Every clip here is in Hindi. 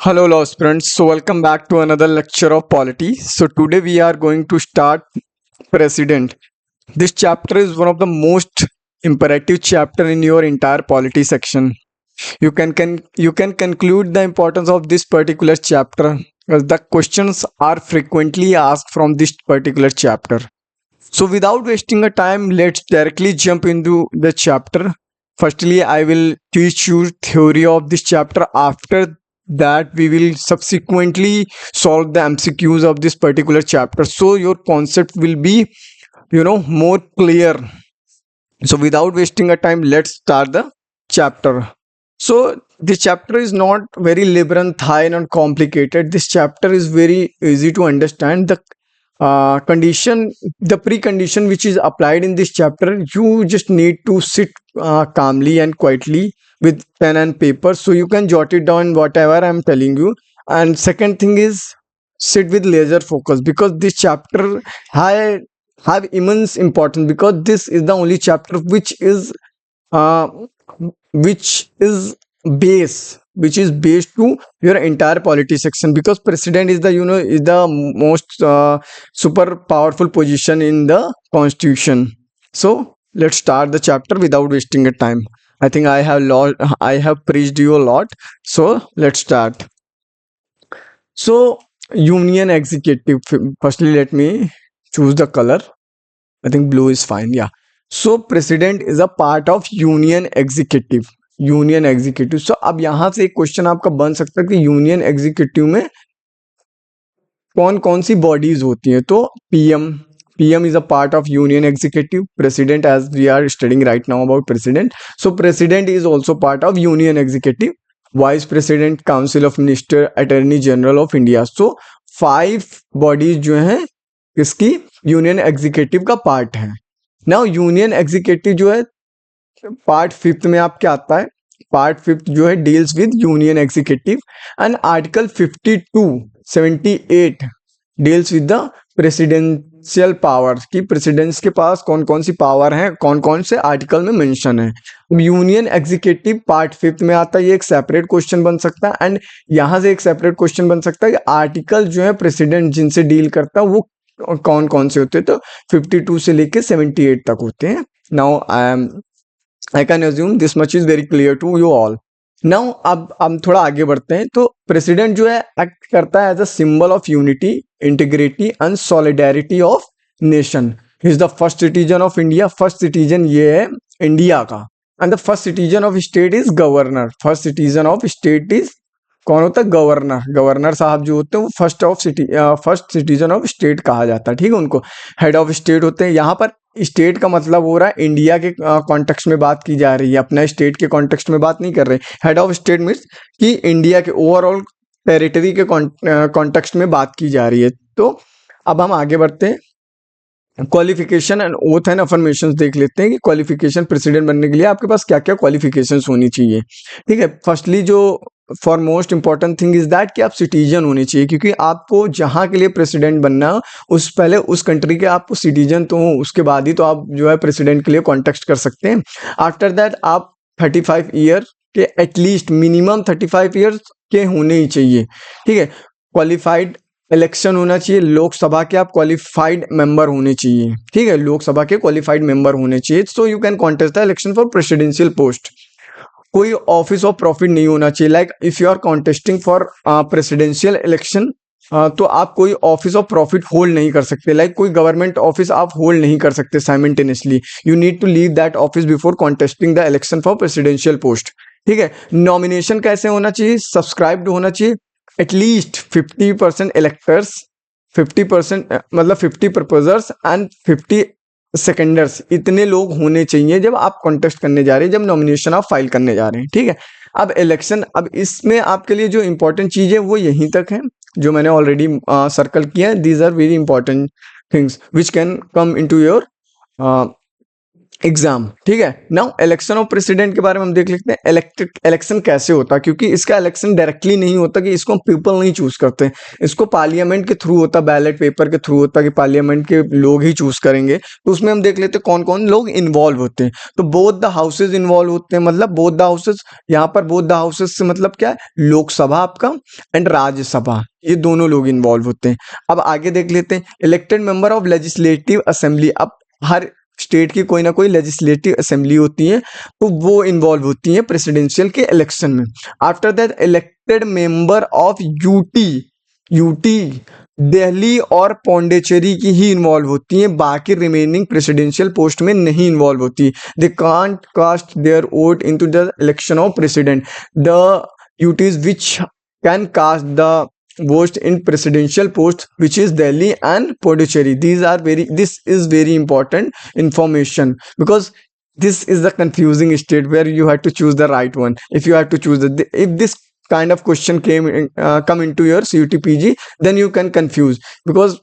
Hello, law aspirants. So, welcome back to another lecture of polity. So, today we are going to start precedent. This chapter is one of the most imperative chapter in your entire polity section. You can conclude the importance of this particular chapter as the questions are frequently asked from this particular chapter. So, without wasting a time, let's directly jump into the chapter. Firstly, I will teach you theory of this chapter. After that, we will subsequently solve the MCQs of this particular chapter. So your concept will be, more clear. So without wasting a time, let's start the chapter. So the chapter is not very labyrinthine and complicated. This chapter is very easy to understand. The precondition which is applied in this chapter, you just need to sit calmly and quietly with pen and paper, so you can jot it down whatever I'm telling you. And second thing is, sit with laser focus, because this chapter have immense importance, because this is the only chapter uh, which is which is based to your entire polity section, because president is the most super powerful position in the constitution. So let's start the chapter without wasting a time. I think I have preached you a lot, so let's start. So union executive, firstly let me choose the color. I think blue is fine. Yeah. So president is a part of union executive. So अब यहाँ से एक क्वेश्चन आपका बन सकता है कि यूनियन एग्जीक्यूटिव में कौन कौन सी बॉडीज होती हैं. तो PM is a part of union executive. President, as we are studying right now about president, so president is also part of union executive. Vice president, council of minister, attorney general of India. So 5 bodies जो हैं इसकी यूनियन एग्जीक्यूटिव का पार्ट है. नाउ यूनियन एग्जीक्यूटिव जो है पार्ट 5th में आपके आता है. पार्ट 5th जो है deals with union executive, and article 5278 deals with the presidential power कि प्रेसिडेंट्स के पास कौन कौन सी पावर है, कौन कौन से आर्टिकल में मेंशन है. यूनियन एग्जीक्यूटिव पार्ट 5th में आता है. ये एक सेपरेट क्वेश्चन बन सकता है, एंड यहाँ से एक सेपरेट क्वेश्चन बन सकता है कि आर्टिकल जो है प्रेसिडेंट जिनसे डील करता है वो कौन कौन से होते हैं. तो 52 से लेके 78 तक होते हैं. Now I can assume this much is very clear to you all. Now अब हम थोड़ा आगे बढ़ते हैं. तो प्रेसिडेंट जो है एक्ट करता है as a symbol of unity, integrity and solidarity of nation. He is the first citizen of India. First citizen ये है इंडिया का. And the first citizen of state is governor. First citizen of state is कौन होता है? गवर्नर. गवर्नर साहब जो होते हैं वो फर्स्ट सिटीजन ऑफ स्टेट कहा जाता है. ठीक है. उनको हेड ऑफ स्टेट होते हैं. यहाँ पर स्टेट का मतलब हो रहा है इंडिया के कॉन्टेक्स्ट में बात की जा रही है, अपना स्टेट के कॉन्टेक्स्ट में बात नहीं कर रहे. हेड ऑफ स्टेट मीन्स कि इंडिया के ओवरऑल टेरिटरी के कॉन्टेक्स्ट में बात की जा रही है. तो अब हम आगे बढ़ते हैं. Qualification and oath and affirmation देख लेते हैं कि क्वालिफिकेशन प्रेसिडेंट बनने के लिए आपके पास क्या क्या क्वालिफिकेशंस होनी चाहिए. ठीक है. फर्स्टली जो for most important thing is that कि आप सिटीजन होने चाहिए, क्योंकि आपको जहां के लिए प्रेसिडेंट बनना हो उस पहले उस कंट्री के आप सिटीजन तो हो, उसके बाद ही तो आप जो है प्रेसिडेंट के लिए कॉन्टेक्स्ट कर सकते हैं. आफ्टर दैट आप 35 ईयर के एटलीस्ट मिनिमम 35 ईयर के होने ही चाहिए. ठीक है. क्वालिफाइड इलेक्शन होना चाहिए. लोकसभा के आप क्वालिफाइड मेंबर होने चाहिए. ठीक है. लोकसभा के क्वालिफाइड मेंबर होने चाहिए. So you can contest the election for presidential post. कोई ऑफिस ऑफ प्रॉफिट नहीं होना चाहिए. Like if you are contesting for presidential election, तो आप कोई ऑफिस ऑफ प्रॉफिट होल्ड नहीं कर सकते. लाइक कोई गवर्नमेंट ऑफिस आप होल्ड नहीं कर सकते simultaneously. You need to leave that office before contesting the election for presidential post. ठीक है. नॉमिनेशन कैसे होना चाहिए? सब्सक्राइब्ड होना चाहिए. एटलीस्ट 50% इलेक्टर्स, 50% मतलब 50 प्रपोजर्स एंड 50 सेकेंडर्स, इतने लोग होने चाहिए जब आप कॉन्टेस्ट करने जा रहे हैं, जब नॉमिनेशन आप फाइल करने जा रहे हैं. ठीक है. अब इलेक्शन, अब इसमें आपके लिए जो इंपॉर्टेंट चीज है वो यहीं तक है जो मैंने ऑलरेडी सर्कल किया है. These are very important things which can come into your exam. ठीक है, नाउ इलेक्शन ऑफ प्रेसिडेंट के बारे में हम देख लेते हैं। इलेक्शन कैसे होता है, क्योंकि इसका इलेक्शन डायरेक्टली नहीं होता, कि इसको पीपल नहीं चूज करते, इसको पार्लियामेंट के थ्रू होता, बैलेट पेपर के थ्रू होता, कि पार्लियामेंट के लोग ही चूज करेंगे। तो उसमें हम देख लेते हैं कौन कौन लोग इन्वॉल्व होते हैं। तो बोथ द हाउसेज इन्वॉल्व होते हैं, मतलब बोथ द हाउसेज, यहाँ पर बोथ द हाउसेज से मतलब क्या है, लोकसभा आपका एंड राज्यसभा, ये दोनों लोग इन्वॉल्व होते हैं। अब आगे देख लेते हैं elected member of legislative assembly. अब हर स्टेट की कोई ना कोई लेजिस्लेटिव असेंबली होती है, तो वो इन्वॉल्व होती है प्रेसिडेंशियल के इलेक्शन में। After that elected member of UT Delhi और पौंडीचेरी की ही इन्वॉल्व होती हैं, बाकी रिमेनिंग प्रेसिडेंशियल पोस्ट में नहीं इन्वॉल्व होती। They can't cast their vote into the election of president. The UTs which can cast the votes in presidential post which is Delhi and Puducherry. This is very important information, because this is the confusing state where you have to choose the right one. If you have to choose if this kind of question come into your CUTPG, then you can confuse, because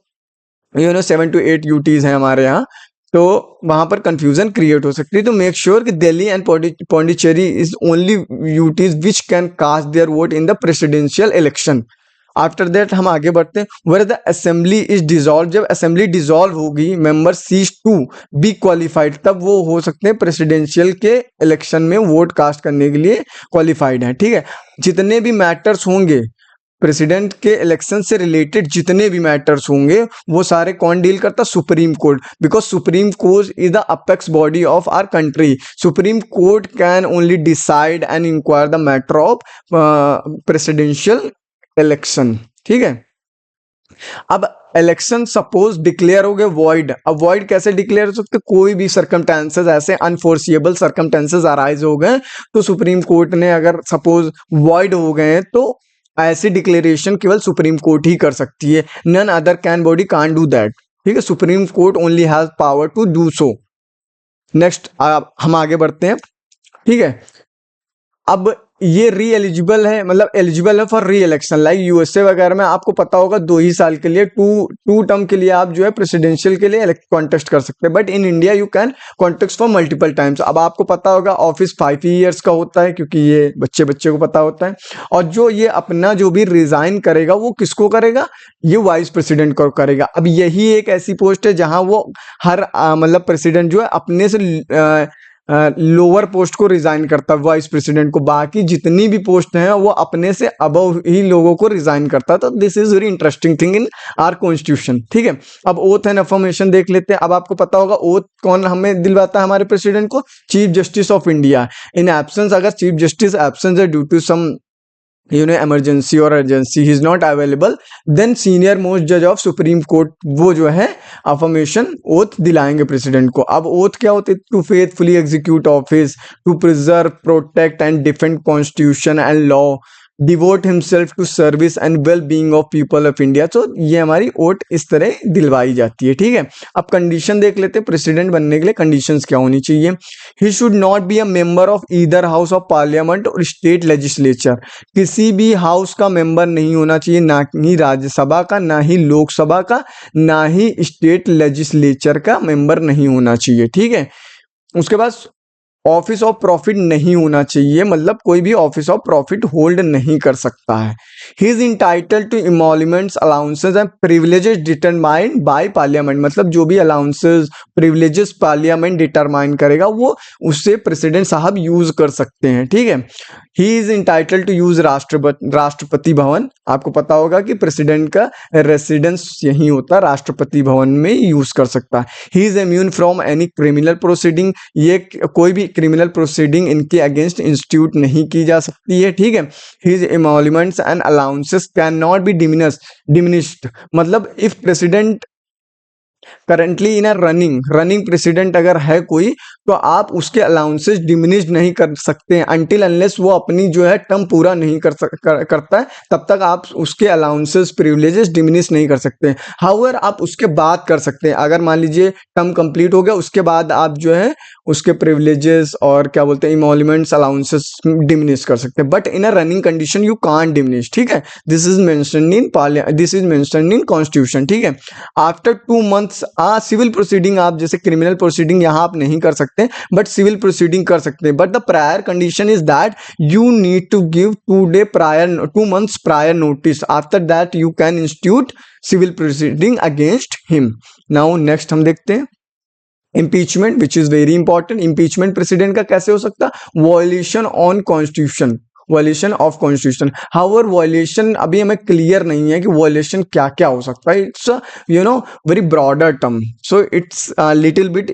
7 to 8 UTs हैं हमारे यहाँ, तो वहां पर कंफ्यूजन क्रिएट हो सकती है। तो मेक श्योर कि Delhi and Pondicherry is only UTs which can cast their vote in the presidential election. After that हम आगे बढ़ते हैं, where the assembly is dissolve. जब असेंबली डिसॉल्व होगी, member cease to be qualified, तब वो हो सकते हैं प्रेसिडेंशियल के इलेक्शन में वोट कास्ट करने के लिए क्वालिफाइड हैं। ठीक है, जितने भी मैटर्स होंगे प्रेसिडेंट के इलेक्शन से रिलेटेड, जितने भी मैटर्स होंगे वो सारे कौन डील करता, Supreme Court, because Supreme Court is the apex body of our country. Supreme Court can only decide and inquire the matter of presidential election. ठीक है, अब इलेक्शन सपोज डिक्लेयर हो गए वॉइड। अब वॉइड कैसे डिक्लेयर हो सकते, कोई भी सर्कमस्टेंसेस ऐसे अनफोर्सिएबल सर्कमस्टेंसेस अराइज हो गए, तो सुप्रीम कोर्ट ने अगर सपोज वॉइड हो गए हैं, तो ऐसी डिक्लेरेशन केवल सुप्रीम कोर्ट ही कर सकती है, none other can body can't do that. ठीक है, Supreme Court only has power to do so. Next हम आगे बढ़ते हैं। ठीक है, अब ये री एलिजिबल है, मतलब एलिजिबल है फॉर री इलेक्शन। लाइक यूएसए वगैरह में आपको पता होगा 2 ही साल के लिए, टू टर्म के लिए आप जो है प्रेसिडेंशियल के लिए कॉन्टेस्ट कर सकते हैं, but in India you can contest for multiple times. अब आपको पता होगा ऑफिस 5 ईयर्स का होता है, क्योंकि ये बच्चे को पता होता है। और जो ये अपना जो भी रिजाइन करेगा, वो किसको करेगा, ये वाइस प्रेसिडेंट को करेगा। अब यही एक ऐसी पोस्ट है जहां वो हर मतलब प्रेसिडेंट जो है अपने से लोअर पोस्ट को रिजाइन करता है, वाइस प्रेसिडेंट को। बाकी जितनी भी पोस्ट हैं वो अपने से अबव ही लोगों को रिजाइन करता है। तो this is very interesting thing in our constitution. ठीक है, अब ओथ एंड अफर्मेशन देख लेते हैं। अब आपको पता होगा ओथ कौन हमें दिलवाता है हमारे प्रेसिडेंट को, chief justice of India. In absence, अगर चीफ जस्टिस एब्सेंस है ड्यू टू सम इमरजेंसी और urgency, he is not available, then senior most जज ऑफ सुप्रीम कोर्ट वो जो है अफर्मेशन ओथ दिलाएंगे प्रेसिडेंट को। अब ओथ क्या होते हैं, to faithfully execute office, to preserve, protect and defend constitution and law, devote himself to service and well being of people of India. तो ये हमारी ओट इस तरह दिलवाई जाती है। ठीक है, अब कंडीशन देख लेते हैं प्रेसिडेंट बनने के लिए कंडीशंस क्या होनी चाहिए। He should not be a member of either house of parliament और स्टेट लेजिस्लेचर। किसी भी हाउस का मेंबर नहीं होना चाहिए, ना ही राज्यसभा का, ना ही लोकसभा का, ना ही स्टेट लेजिस्लेचर का मेंबर नहीं होना चाहिए। ठीक है, उसके बाद ऑफिस ऑफ प्रॉफिट नहीं होना चाहिए, मतलब कोई भी ऑफिस ऑफ प्रॉफिट होल्ड नहीं कर सकता है। He is entitled to emoluments, allowances and privileges determined by parliament. मतलब जो भी अलाउंसेस, प्रिविलेजेस पार्लियामेंट डिटरमाइन करेगा, वो उससे प्रेसिडेंट साहब यूज कर सकते हैं। ठीक है, he is entitled to use Rashtrapati Bhavan. आपको पता होगा कि प्रेसिडेंट का रेसिडेंस यही होता है, राष्ट्रपति भवन में यूज कर सकता है। He is immune from any criminal proceeding, ये कोई भी क्रिमिनल प्रोसीडिंग इनके अगेंस्ट इंस्टीट्यूट नहीं की जा सकती है। ठीक है, his emoluments and allowances can not be diminished. मतलब if president currently in running president अगर है कोई, तो आप उसके अलाउंसेस डिमिनिश नहीं कर सकते हैं अनटिल अनलेस वो अपनी जो है टर्म पूरा नहीं करता है, तब तक आप उसके अलाउंसेस, प्रिविलेजेस डिमिनिश नहीं कर सकते। हाउएवर आप उसके बाद कर सकते हैं, अगर मान लीजिए टर्म कंप्लीट हो गया, उसके बाद आप जो है उसके प्रिविलेजेस और क्या बोलते हैं इमोल्यूमेंट्स, अलाउंसेस डिमिनिश कर सकते हैं, but in a running condition you can't diminish. ठीक है, this is mentioned in constitution. ठीक है, आफ्टर 2 months सिविल प्रोसीडिंग आप जैसे क्रिमिनल प्रोसीडिंग यहाँ आप नहीं कर सकते, बट सिविल प्रोसीडिंग कर सकते हैं। But the prior condition is that you need to give 2 months prior notice. After that you can institute civil proceeding against him. Now next हम देखते हैं impeachment, which is very important. Impeachment president का कैसे हो सकता है? Violation on constitution, violation of constitution. However violation अभी हमें क्लियर नहीं है कि वॉयलेशन क्या क्या हो सकता है। It's very broader term, so it's little bit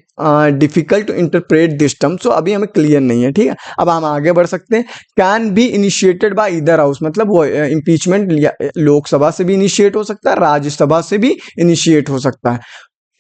difficult to interpret this term, so अभी हमें क्लियर नहीं है, ठीक है। अब हम आगे बढ़ सकते हैं। Can be initiated by either house, मतलब इम्पीचमेंट लोकसभा से भी इनिशिएट हो सकता है, राज्यसभा से भी इनिशिएट हो सकता है।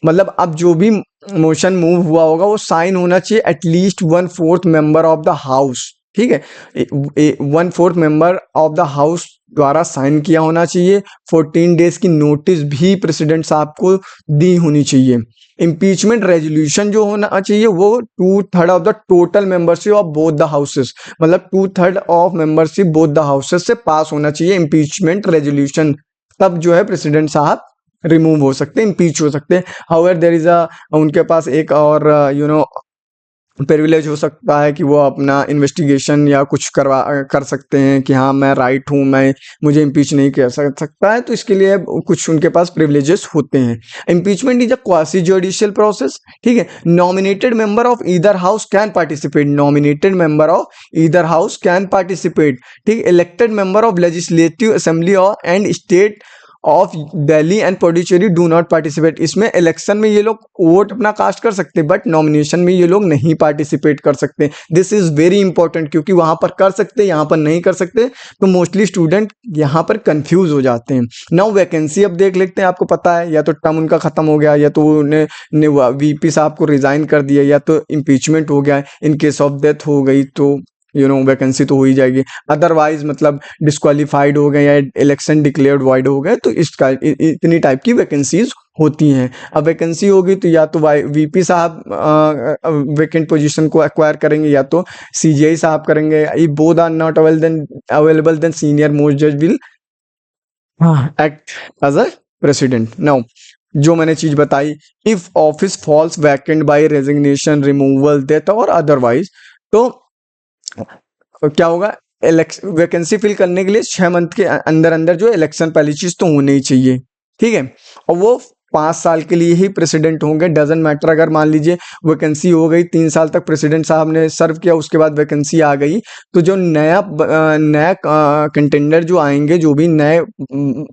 मतलब अब जो भी मोशन मूव हुआ होगा वो साइन होना चाहिए at least 1/4 member of the house, ठीक है। 1/4 मेंबर ऑफ द हाउस द्वारा साइन किया होना चाहिए। 14 डेज की नोटिस भी प्रेसिडेंट साहब को दी होनी चाहिए। इम्पीचमेंट रेजोल्यूशन जो होना चाहिए वो 2/3 of the total membership of both the houses, मतलब 2/3 of membership both the houses से पास होना चाहिए इम्पीचमेंट रेजोल्यूशन, तब जो है प्रेसिडेंट साहब रिमूव हो सकते हैं, इम्पीच हो सकते हैं। हाउएवर देयर इज उनके पास एक और प्रिविलेज हो सकता है कि वो अपना इन्वेस्टिगेशन या कुछ कर सकते हैं कि हाँ मैं राइट हूँ, मुझे इम्पीच नहीं कर सकता है, तो इसके लिए कुछ उनके पास प्रिविलेजेस होते हैं। Impeachment is a quasi judicial process, ठीक है। Nominated member of either house can participate, nominated member of either house can participate, ठीक। Elected member of legislative assembly and state of Delhi and Puducherry do not participate. इसमें इलेक्शन में ये लोग वोट अपना कास्ट कर सकते हैं, बट नॉमिनेशन में ये लोग नहीं पार्टिसिपेट कर सकते। दिस इज वेरी इंपॉर्टेंट, क्योंकि वहां पर कर सकते हैं, यहाँ पर नहीं कर सकते, तो मोस्टली स्टूडेंट यहाँ पर कंफ्यूज हो जाते हैं। नाउ वैकेंसी अब देख लेते हैं। आपको पता है या तो टर्म उनका खत्म हो गया, या तो उन्हें वीपी साहब को रिजाइन कर दिया, या तो इम्पीचमेंट हो गया। इन केस ऑफ डेथ हो गई तो वैकेंसी तो हो ही जाएगी। अदरवाइज मतलब डिस्क्वालीफाइड हो गए या इलेक्शन डिक्लेयर्ड वाइड हो गए, तो इतनी टाइप की वैकेंसीज होती हैं। अब वैकेंसी होगी तो या तो वीपी साहब वैकेंट पोजीशन को एक्वायर करेंगे, या तो सीजीआई साहब करेंगे। If both are not available then senior most जज will act as a president. Now जो मैंने चीज बताई, if office falls vacant by resignation, removal, death और अदरवाइज, तो क्या होगा? वैकेंसी फिल करने के लिए 6 मंथ के अंदर अंदर जो इलेक्शन पहली चीज तो होनी ही चाहिए, ठीक है। और वो 5 साल के लिए ही प्रेसिडेंट होंगे। डजंट मैटर अगर मान लीजिए वैकेंसी हो गई, 3 साल तक प्रेसिडेंट साहब ने सर्व किया, उसके बाद वैकेंसी आ गई, तो जो नया कंटेंडर जो आएंगे, जो भी नए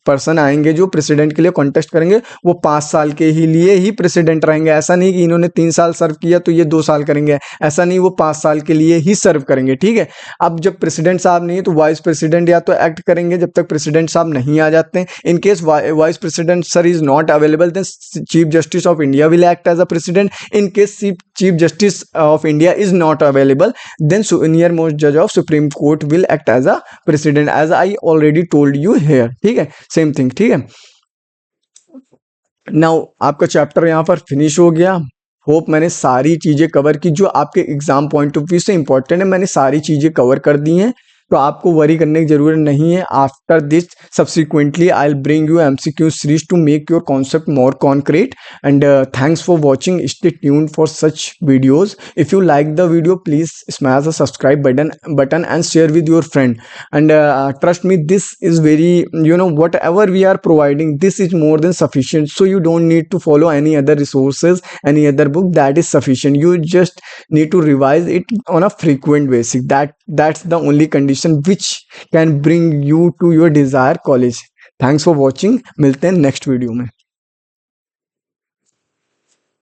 पर्सन आएंगे जो प्रेसिडेंट के लिए कॉन्टेस्ट करेंगे, वो 5 साल के ही लिए ही प्रेसिडेंट रहेंगे। ऐसा नहीं कि इन्होंने 3 साल सर्व किया तो ये 2 साल करेंगे, ऐसा नहीं, वो 5 साल के लिए ही सर्व करेंगे, ठीक है। अब जब प्रेसिडेंट साहब नहीं है तो वाइस प्रेसिडेंट या तो एक्ट करेंगे जब तक प्रेसिडेंट साहब नहीं आ जाते हैं। In case vice president sir is not available, then Chief Justice of India will act as a president. In case Chief Justice of India is not available, then senior most judge of Supreme Court will act as a president, as I already told you here, ठीक है, same thing, ठीक है। Now आपका चैप्टर यहाँ पर फिनिश हो गया। होप मैंने सारी चीजें कवर की जो आपके एग्जाम पॉइंट ऑफ व्यू से इंपॉर्टेंट है, मैंने सारी चीजें कवर कर दी हैं, तो आपको वरी करने की जरूरत नहीं है। After this subsequently I will bring you MCQ series to make your concept more concrete, and thanks for watching. Stay tuned for such videos. If you like the video please smash the subscribe button and share with your friend, and trust me, this is very, whatever we are providing, this is more than sufficient, so you don't need to follow any other resources, any other book. That is sufficient. You just need to revise it on a frequent basis. That's the only condition which can bring you to your desired college. Thanks for watching. मिलते हैं नेक्स्ट वीडियो में।